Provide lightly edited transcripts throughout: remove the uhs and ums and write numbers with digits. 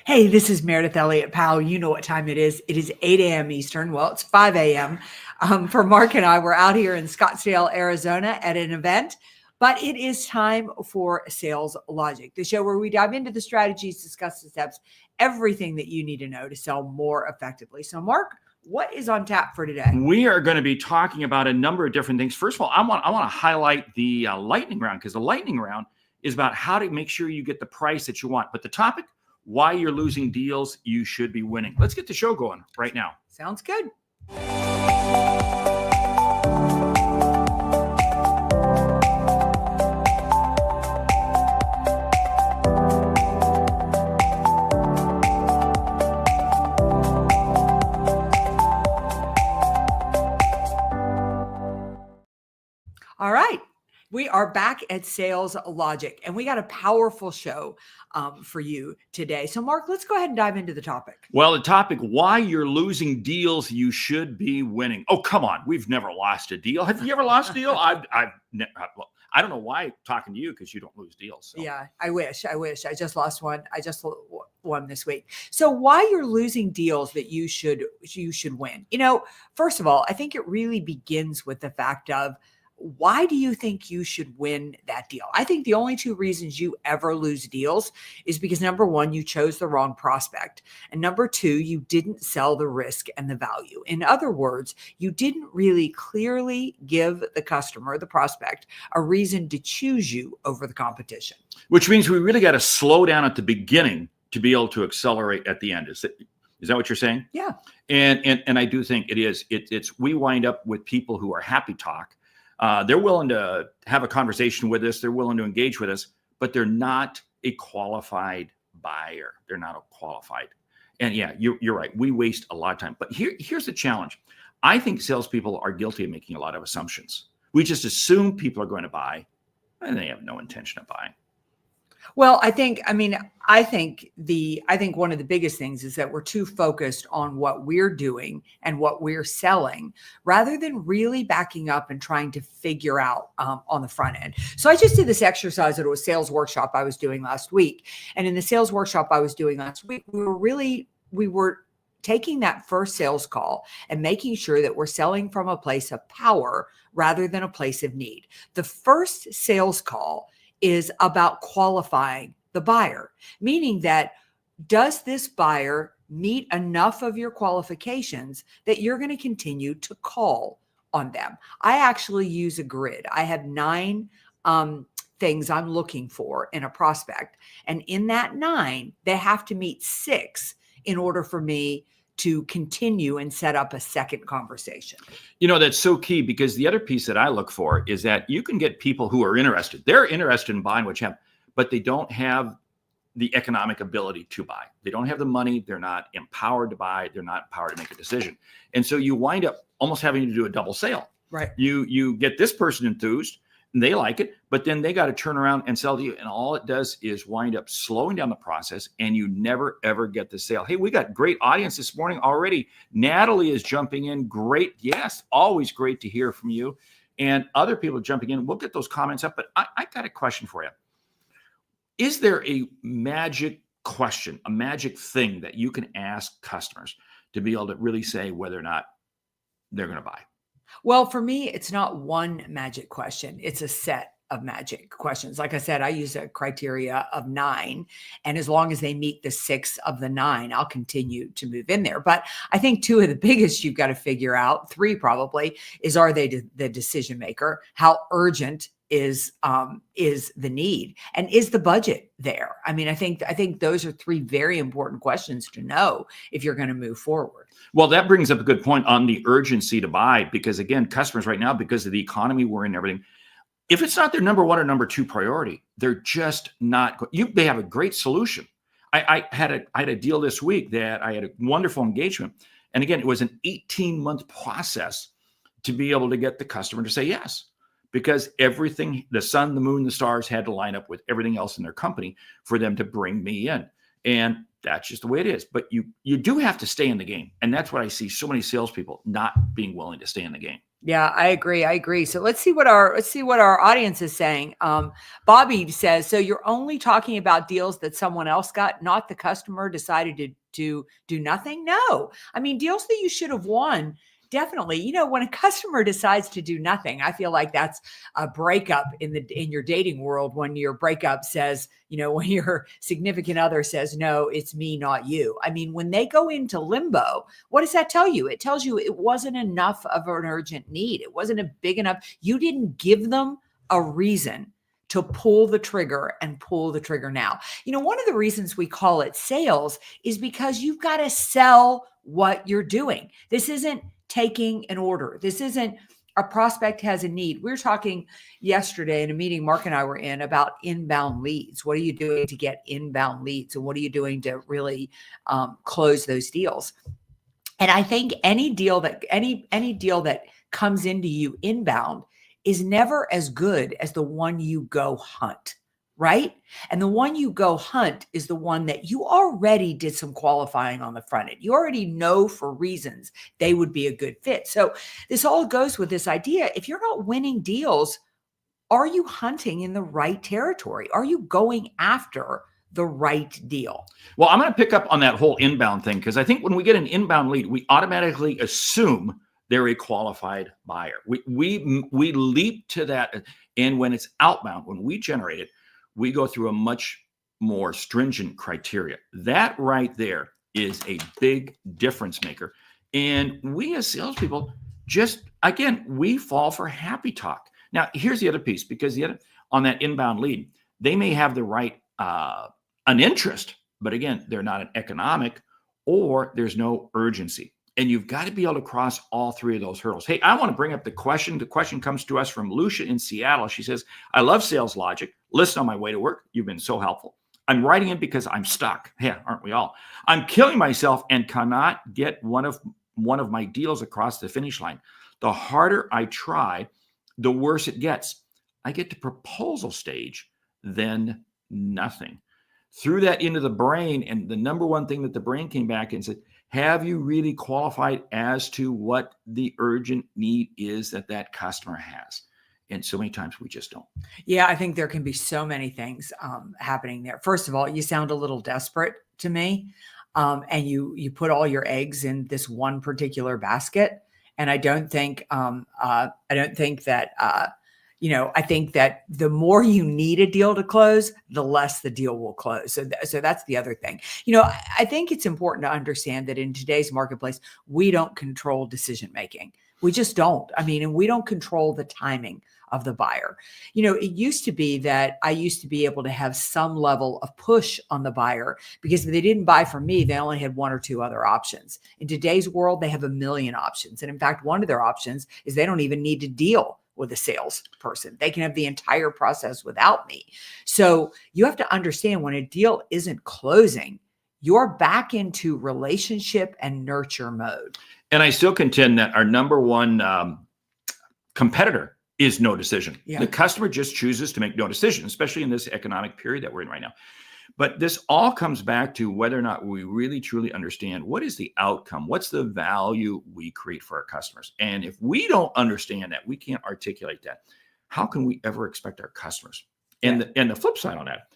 Hey, this is Meridith Elliott Powell. You know what time it is. It is 8 a.m. Eastern. Well, it's 5 a.m. For Mark and I, we're out here in Scottsdale, Arizona at an event, but it is time for Sales Logic, the show where we dive into the strategies, discuss the steps, everything that you need to know to sell more effectively. So, Mark, what is on tap for today? We are going to be talking about a number of different things. First of all, I want to highlight the lightning round, because the lightning round is about how to make sure you get the price that you want. But the topic, why you're losing deals you should be winning. Let's get the show going right now. Sounds good. All right. We are back at Sales Logic, and we got a powerful show for you today. So, Mark, let's go ahead and dive into the topic. Well, the topic, why you're losing deals you should be winning. Oh, come on. We've never lost a deal. Have you ever lost a deal? I don't know why I'm talking to you, because you don't lose deals. So. Yeah, I wish. I just lost one. I just won this week. So why you're losing deals that you should win? You know, first of all, I think it really begins with the fact of, why do you think you should win that deal? I think the only two reasons you ever lose deals is because, number one, you chose the wrong prospect. And number two, you didn't sell the risk and the value. In other words, you didn't really clearly give the customer, the prospect, a reason to choose you over the competition. Which means we really got to slow down at the beginning to be able to accelerate at the end. Is that what you're saying? Yeah. And I do think it is. It's we wind up with people who are happy talk. They're willing to have a conversation with us. They're willing to engage with us, but they're not a qualified buyer. They're not qualified. And yeah, you're right. We waste a lot of time. But here's the challenge. I think salespeople are guilty of making a lot of assumptions. We just assume people are going to buy, and they have no intention of buying. Well, I think one of the biggest things is that we're too focused on what we're doing and what we're selling, rather than really backing up and trying to figure out on the front end. So I just did this exercise at a sales workshop I was doing last week. And in the sales workshop I was doing last week, we were taking that first sales call and making sure that we're selling from a place of power rather than a place of need. The first sales call is about qualifying the buyer, meaning that, does this buyer meet enough of your qualifications that you're going to continue to call on them? I actually use a grid. I have 9 things I'm looking for in a prospect. And in that 9, they have to meet 6 in order for me to continue and set up a second conversation. You know, that's so key, because the other piece that I look for is that you can get people who are interested. They're interested in buying what you have, but they don't have the economic ability to buy. They don't have the money. They're not empowered to buy. They're not empowered to make a decision. And so you wind up almost having to do a double sale. Right. You get this person enthused, and they like it, but then they got to turn around and sell to you. And all it does is wind up slowing down the process, and you never, ever get the sale. Hey, we got great audience this morning already. Natalie is jumping in. Great. Yes, always great to hear from you. And other people jumping in. We'll get those comments up, but I got a question for you. Is there a magic question, a magic thing that you can ask customers to be able to really say whether or not they're going to buy? Well, for me, it's not one magic question. It's a set of magic questions. Like I said, I use a criteria of 9. And as long as they meet the 6 of the 9, I'll continue to move in there. But I think 2 of the biggest you've got to figure out, 3 probably, is, are they the decision maker? How urgent is the need, and is the budget there? I mean, I think those are 3 very important questions to know if you're going to move forward. Well, that brings up a good point on the urgency to buy, because again, customers right now, because of the economy we're in and everything, if it's not their number 1 or number 2 priority, they're just not. They have a great solution. I had a deal this week that I had a wonderful engagement, and again, it was an 18-month process to be able to get the customer to say yes. Because everything, the sun, the moon, the stars had to line up with everything else in their company for them to bring me in. And that's just the way it is. But you do have to stay in the game. And that's what I see so many salespeople not being willing to stay in the game. Yeah, I agree. I agree. So let's see what our audience is saying. Bobby says, so you're only talking about deals that someone else got, not the customer decided to do nothing. No, I mean deals that you should have won. Definitely. When a customer decides to do nothing, I feel like that's a breakup in your dating world. When your breakup says, when your significant other says, no, it's me, not you. I mean, when they go into limbo, what does that tell you? It tells you it wasn't enough of an urgent need. It wasn't a big enough. You didn't give them a reason to pull the trigger and pull the trigger now. One of the reasons we call it sales is because you've got to sell what you're doing. This isn't taking an order. This isn't a prospect has a need. We were talking yesterday in a meeting Mark and I were in about inbound leads. What are you doing to get inbound leads? And what are you doing to really close those deals? And I think any deal that comes into you inbound is never as good as the one you go hunt, right? And the one you go hunt is the one that you already did some qualifying on the front end. You already know for reasons they would be a good fit. So this all goes with this idea. If you're not winning deals, are you hunting in the right territory? Are you going after the right deal? Well, I'm going to pick up on that whole inbound thing, because I think when we get an inbound lead, we automatically assume they're a qualified buyer. We leap to that. And when it's outbound, when we generate it, we go through a much more stringent criteria. That right there is a big difference maker. And we as salespeople we fall for happy talk. Now, here's the other piece, because on that inbound lead, they may have the right an interest, but again, they're not an economic, or there's no urgency. And you've got to be able to cross all three of those hurdles. Hey, I want to bring up the question. The question comes to us from Lucia in Seattle. She says, I love sales logic. Listen on my way to work. You've been so helpful. I'm writing it because I'm stuck. Yeah, aren't we all? I'm killing myself and cannot get one of my deals across the finish line. The harder I try, the worse it gets. I get to proposal stage, then nothing. Threw that into the brain, and the number one thing that the brain came back and said, have you really qualified as to what the urgent need is that customer has? And so many times we just don't. Yeah, I think there can be so many things happening there. First of all, you sound a little desperate to me, and you put all your eggs in this one particular basket. And I don't think that I think that the more you need a deal to close, the less the deal will close. So that's the other thing. I think it's important to understand that in today's marketplace, we don't control decision making. We just don't. And we don't control the timing of the buyer. It used to be that I used to be able to have some level of push on the buyer, because if they didn't buy from me, they only had one or two other options. In today's world, they have a million options. And in fact, one of their options is they don't even need to deal with a salesperson. They can have the entire process without me. So you have to understand, when a deal isn't closing, you're back into relationship and nurture mode. And I still contend that our number one competitor is no decision. Yeah. The customer just chooses to make no decision, especially in this economic period that we're in right now. But this all comes back to whether or not we really truly understand what is the outcome, what's the value we create for our customers. And if we don't understand that, we can't articulate that, how can we ever expect our customers? And the flip side on that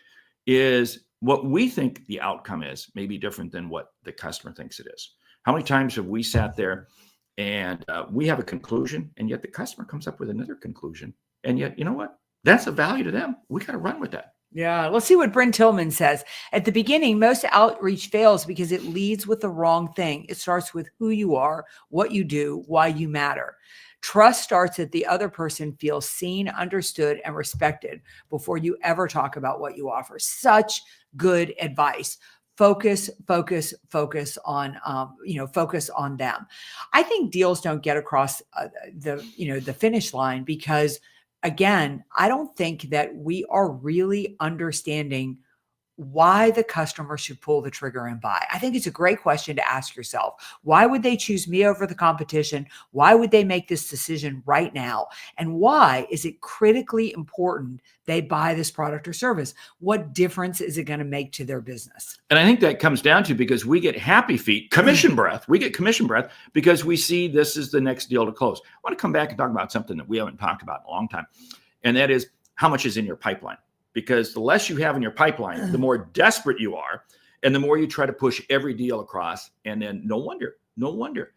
is, what we think the outcome is may be different than what the customer thinks it is. How many times have we sat there and we have a conclusion, and yet the customer comes up with another conclusion, and yet, you know what? That's a value to them. We got to run with that. Yeah, let's see what Bryn Tillman says. At the beginning, most outreach fails because it leads with the wrong thing. It starts with who you are, what you do, why you matter. Trust starts that the other person feels seen, understood, and respected before you ever talk about what you offer. Such good advice. Focus on, focus on them. I think deals don't get across the finish line because, again, I don't think that we are really understanding why the customer should pull the trigger and buy. I think it's a great question to ask yourself. Why would they choose me over the competition? Why would they make this decision right now? And why is it critically important they buy this product or service? What difference is it going to make to their business? And I think that comes down to, because we get happy feet, commission breath. We get commission breath because we see this is the next deal to close. I want to come back and talk about something that we haven't talked about in a long time. And that is, how much is in your pipeline? Because the less you have in your pipeline, the more desperate you are, and the more you try to push every deal across. And then no wonder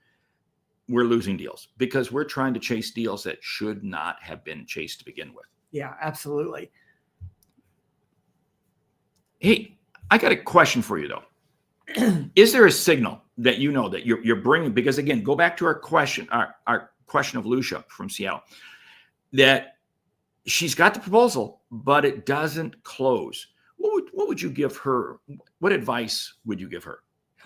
we're losing deals, because we're trying to chase deals that should not have been chased to begin with. Yeah, absolutely. Hey, I got a question for you though. Is there a signal that you know that you're bringing? Because again, go back to our question of Lucia from Seattle, that she's got the proposal, but it doesn't close. What would you give her? What advice would you give her?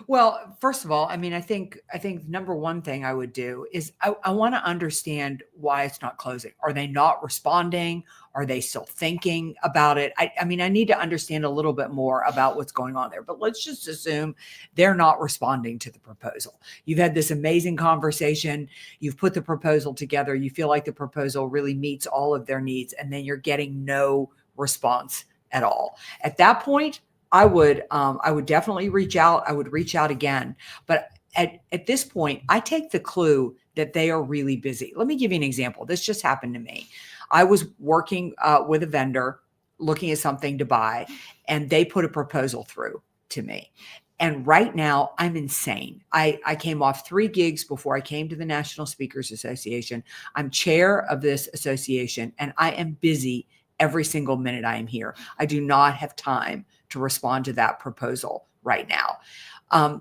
Well, first of all, I mean, I think number one thing I would do is I want to understand why it's not closing. Are they not responding? Are they still thinking about it? I mean, I need to understand a little bit more about what's going on there, but let's just assume they're not responding to the proposal. You've had this amazing conversation. You've put the proposal together. You feel like the proposal really meets all of their needs, and then you're getting no response at all. At that point, I would definitely reach out. I would reach out again. But at this point, I take the clue that they are really busy. Let me give you an example. This just happened to me. I was working with a vendor looking at something to buy, and they put a proposal through to me. And right now, I'm insane. I came off 3 gigs before I came to the National Speakers Association. I'm chair of this association, and I am busy every single minute I am here. I do not have time to respond to that proposal right now.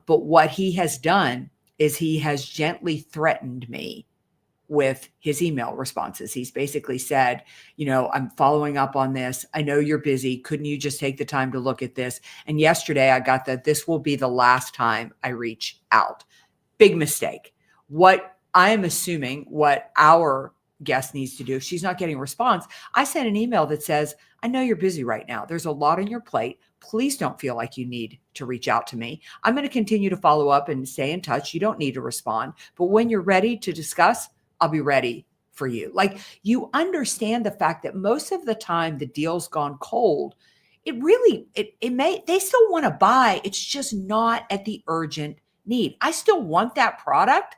But what he has done is he has gently threatened me with his email responses. He's basically said, I'm following up on this. I know you're busy. Couldn't you just take the time to look at this? And yesterday I got that this will be the last time I reach out. Big mistake. What I am assuming what our guest needs to do, if she's not getting a response, I sent an email that says, I know you're busy right now. There's a lot on your plate. Please don't feel like you need to reach out to me. I'm going to continue to follow up and stay in touch. You don't need to respond. But when you're ready to discuss, I'll be ready for you. Like, you understand the fact that most of the time the deal's gone cold. They still want to buy. It's just not at the urgent need. I still want that product.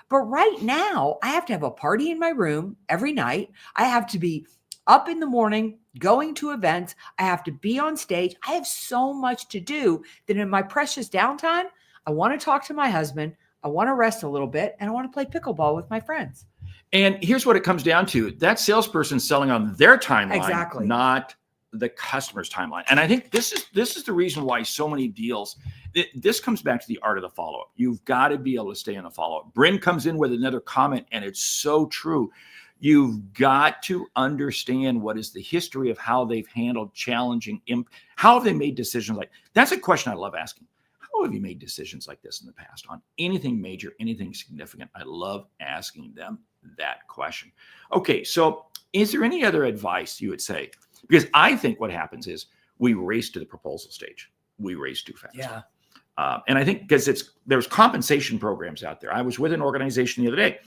But right now, I have to have a party in my room every night. I have to be up in the morning, going to events. I have to be on stage. I have so much to do that in my precious downtime, I want to talk to my husband. I want to rest a little bit, and I want to play pickleball with my friends. And here's what it comes down to. That salesperson selling on their timeline, Exactly. Not the customer's timeline. And I think this is the reason why so many deals, this comes back to the art of the follow-up. You've got to be able to stay on the follow-up. Bryn comes in with another comment, and it's so true. You've got to understand what is the history of how they've handled challenging, how have they made decisions like, that's a question I love asking. How have you made decisions like this in the past on anything major, anything significant? I love asking them that question. Okay, so is there any other advice you would say? Because I think what happens is we race to the proposal stage. We race too fast. Yeah. And I think because there's compensation programs out there. I was with an organization the other day.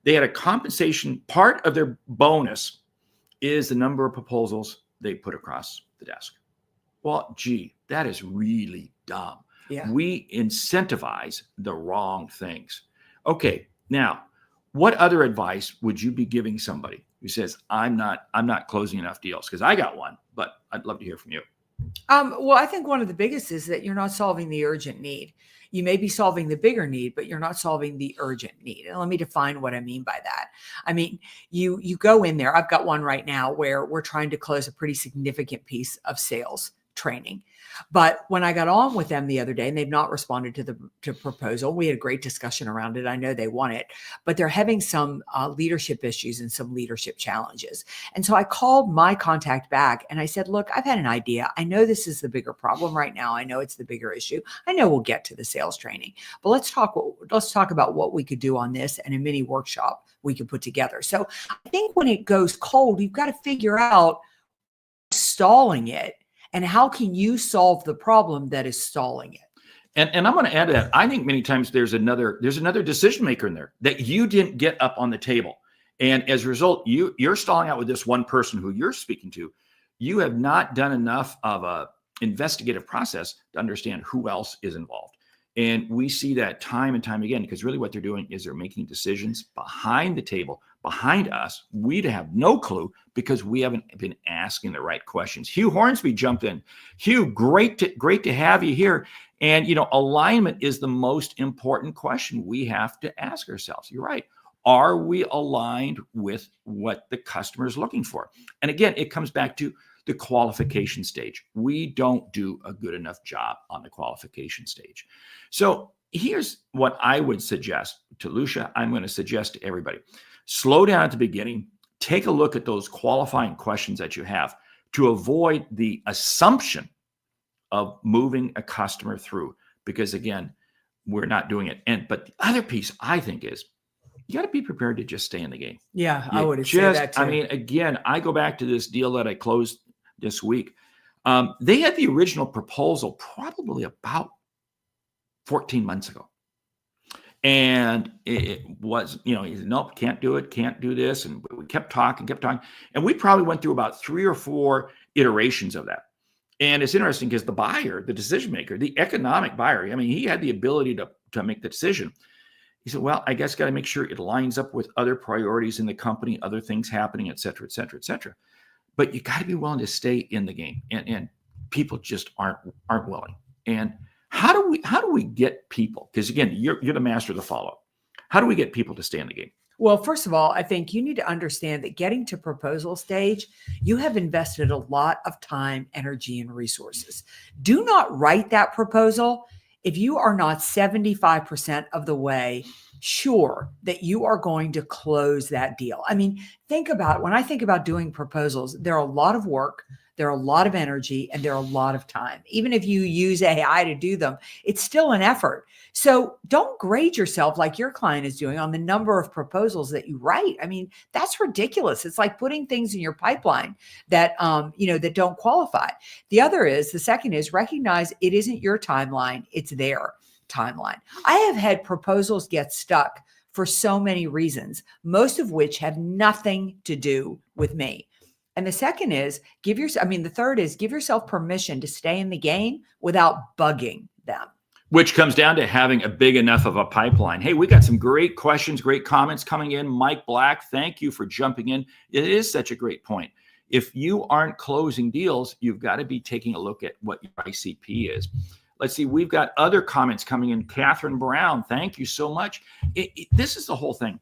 They had a compensation, part of their bonus is the number of proposals they put across the desk. Well, gee, that is really dumb. Yeah. We incentivize the wrong things. Okay, now, what other advice would you be giving somebody who says, I'm not closing enough deals? Because I got one, but I'd love to hear from you. Well, I think one of the biggest is that you're not solving the urgent need. You may be solving the bigger need, but you're not solving the urgent need. And let me define what I mean by that. I mean, you go in there. I've got one right now where we're trying to close a pretty significant piece of sales training. But when I got on with them the other day, and they've not responded to the proposal, we had a great discussion around it. I know they want it, but they're having some leadership issues and some leadership challenges. And so I called my contact back and I said, look, I've had an idea. I know this is the bigger problem right now. I know it's the bigger issue. I know we'll get to the sales training, but let's talk about what we could do on this and a mini workshop we could put together. So I think when it goes cold, you've got to figure out stalling it And how can you solve the problem that is stalling it? And I'm going to add to that. I think many times there's another decision maker in there that you didn't get up on the table. And as a result, you're stalling out with this one person who you're speaking to. You have not done enough of a investigative process to understand who else is involved. And we see that time and time again, because really what they're doing is they're making decisions behind the table, behind us. We'd have no clue because we haven't been asking the right questions. Hugh Hornsby jumped in. Hugh, great to have you here. And, alignment is the most important question we have to ask ourselves. You're right. Are we aligned with what the customer is looking for? And again, it comes back to the qualification stage. We don't do a good enough job on the qualification stage. So here's what I would suggest to Lucia. I'm going to suggest to everybody, slow down at the beginning, take a look at those qualifying questions that you have to avoid the assumption of moving a customer through, because again, we're not doing it. But the other piece I think is you got to be prepared to just stay in the game. Yeah, I would say that too. I mean, again, I go back to this deal that I closed this week. They had the original proposal probably about 14 months ago. And it was, he said, nope, can't do it, can't do this. And we kept talking. And we probably went through about 3 or 4 iterations of that. And it's interesting because the buyer, the decision maker, the economic buyer, he had the ability to make the decision. He said, well, I guess got to make sure it lines up with other priorities in the company, other things happening, et cetera, et cetera, et cetera. But you got to be willing to stay in the game. And people just aren't willing. And how do we get people? Because again, you're the master of the follow-up. How do we get people to stay in the game? Well, first of all, I think you need to understand that getting to proposal stage, you have invested a lot of time, energy, and resources. Do not write that proposal if you are not 75% of the way sure that you are going to close that deal. Think about, when I think about doing proposals, there are a lot of work, there are a lot of energy, and there are a lot of time. Even if you use AI to do them, it's still an effort. So don't grade yourself like your client is doing on the number of proposals that you write. That's ridiculous. It's like putting things in your pipeline that, that don't qualify. The second is recognize it isn't your timeline. It's their timeline. I have had proposals get stuck for so many reasons, most of which have nothing to do with me. And the second is the third is give yourself permission to stay in the game without bugging them. Which comes down to having a big enough of a pipeline. Hey, we got some great questions, great comments coming in. Mike Black, thank you for jumping in. It is such a great point. If you aren't closing deals, you've got to be taking a look at what your ICP is. Let's see, we've got other comments coming in. Catherine Brown, thank you so much. This is the whole thing.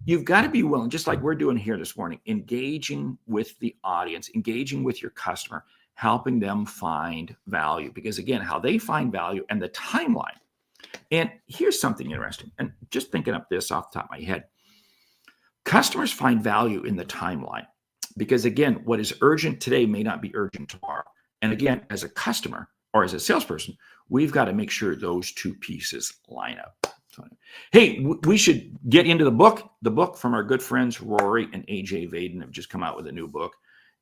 You've got to be willing, just like we're doing here this morning, engaging with the audience, engaging with your customer, helping them find value. Because again, how they find value and the timeline. And here's something interesting. And just thinking up this off the top of my head, customers find value in the timeline. Because again, what is urgent today may not be urgent tomorrow. And again, as a customer or as a salesperson, we've got to make sure those two pieces line up. Hey, we should get into the book. The book from our good friends Rory and AJ Vaden have just come out with a new book,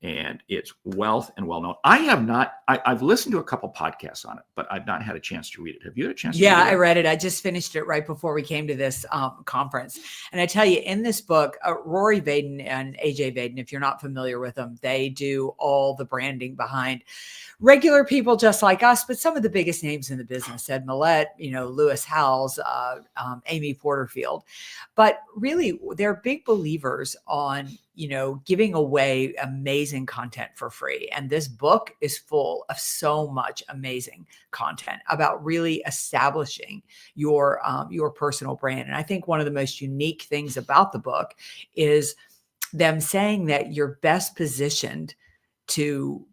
and it's Wealth and Well-Known. I've listened to a couple podcasts on it, but I've not had a chance to read it. Have you had a chance to read it? Yeah, I read it. I just finished it right before we came to this conference. And I tell you, in this book, Rory Vaden and AJ Vaden, if you're not familiar with them, they do all the branding behind regular people just like us, but some of the biggest names in the business, Ed Millett, Lewis Howes, Amy Porterfield. But really, they're big believers on, giving away amazing content for free. And this book is full of so much amazing content about really establishing your personal brand. And I think one of the most unique things about the book is them saying that you're best positioned to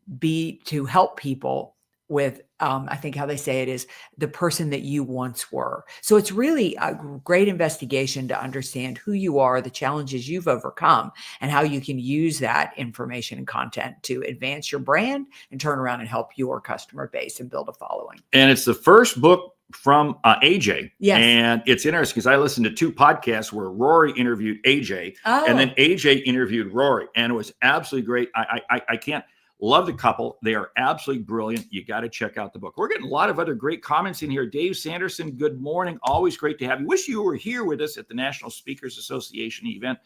help people with, I think how they say it is the person that you once were. So it's really a great investigation to understand who you are, the challenges you've overcome, and how you can use that information and content to advance your brand and turn around and help your customer base and build a following. And it's the first book from AJ. Yes. And it's interesting because I listened to 2 podcasts where Rory interviewed AJ and then AJ interviewed Rory. And it was absolutely great. I can't, Love the couple. They are absolutely brilliant. You got to check out the book. We're getting a lot of other great comments in here. Dave Sanderson, good morning. Always great to have you. Wish you were here with us at the National Speakers Association event.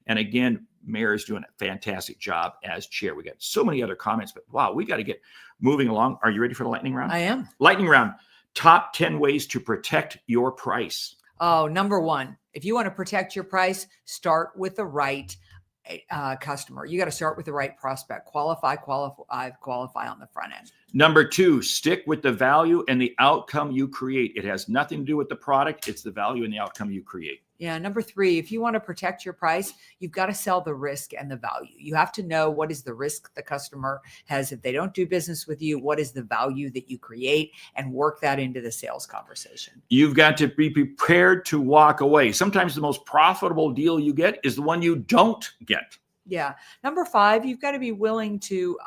And again, Mayor is doing a fantastic job as chair. We got so many other comments, but wow, we got to get moving along. Are you ready for the lightning round? I am. Lightning round. Top 10 ways to protect your price. Oh, number one, if you want to protect your price, start with the right customer. You got to start with the right prospect. Qualify on the front end. Number two, stick with the value and the outcome you create. It has nothing to do with the product. It's the value and the outcome you create. Yeah. Number three, if you want to protect your price, you've got to sell the risk and the value. You have to know what is the risk the customer has if they don't do business with you, what is the value that you create, and work that into the sales conversation. You've got to be prepared to walk away. Sometimes the most profitable deal you get is the one you don't get. Yeah. Number five, you've got to be willing to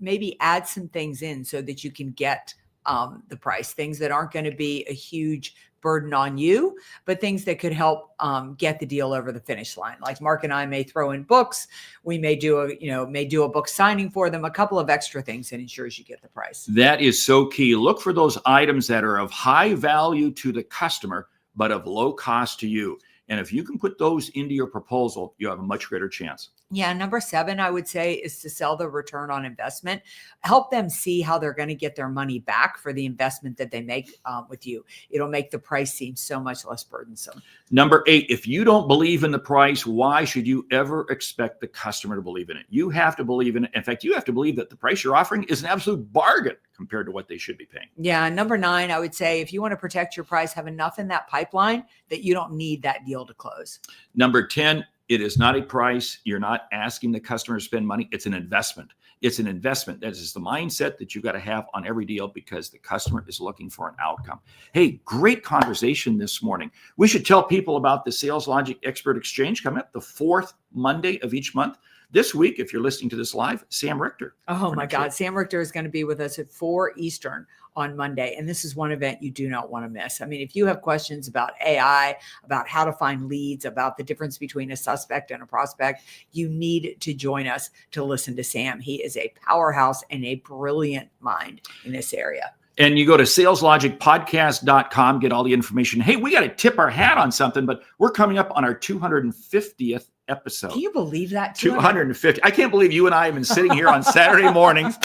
maybe add some things in so that you can get the price, things that aren't going to be a huge burden on you, but things that could help get the deal over the finish line. Like Mark and I may throw in books. We may do a book signing for them, a couple of extra things that ensures you get the price. That is so key. Look for those items that are of high value to the customer, but of low cost to you. And if you can put those into your proposal, you have a much greater chance. Yeah. Number seven, I would say, is to sell the return on investment. Help them see how they're going to get their money back for the investment that they make with you. It'll make the price seem so much less burdensome. Number eight, if you don't believe in the price, why should you ever expect the customer to believe in it? You have to believe in it. In fact, you have to believe that the price you're offering is an absolute bargain compared to what they should be paying. Yeah. Number nine, I would say, if you want to protect your price, have enough in that pipeline that you don't need that deal to close. Number 10, it is not a price. You're not asking the customer to spend money. It's an investment. It's an investment. That is the mindset that you've got to have on every deal because the customer is looking for an outcome. Hey, great conversation this morning. We should tell people about the Sales Logic Expert Exchange coming up the fourth Monday of each month. This week, if you're listening to this live, Sam Richter. Oh my God. Sam Richter is going to be with us at 4 Eastern on Monday. And this is one event you do not want to miss. I mean, if you have questions about AI, about how to find leads, about the difference between a suspect and a prospect, you need to join us to listen to Sam. He is a powerhouse and a brilliant mind in this area. And you go to saleslogicpodcast.com, get all the information. Hey, we got to tip our hat on something, but we're coming up on our 250th episode. Can you believe that? 250. I can't believe you and I have been sitting here on Saturday mornings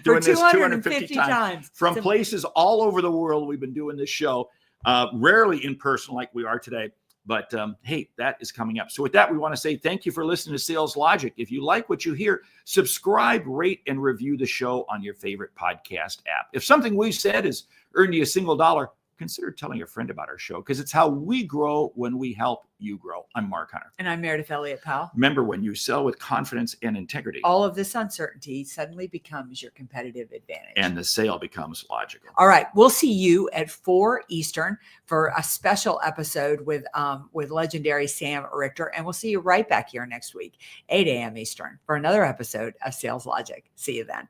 doing this 250 times. From places all over the world, we've been doing this show, rarely in person like we are today. But hey, that is coming up. So with that, we want to say thank you for listening to Sales Logic. If you like what you hear, subscribe, rate, and review the show on your favorite podcast app. If something we said has earned you a single dollar, consider telling a friend about our show because it's how we grow when we help you grow. I'm Mark Hunter. And I'm Meridith Elliott Powell. Remember, when you sell with confidence and integrity, all of this uncertainty suddenly becomes your competitive advantage. And the sale becomes logical. All right. We'll see you at 4 Eastern for a special episode with legendary Sam Richter. And we'll see you right back here next week, 8 a.m. Eastern, for another episode of Sales Logic. See you then.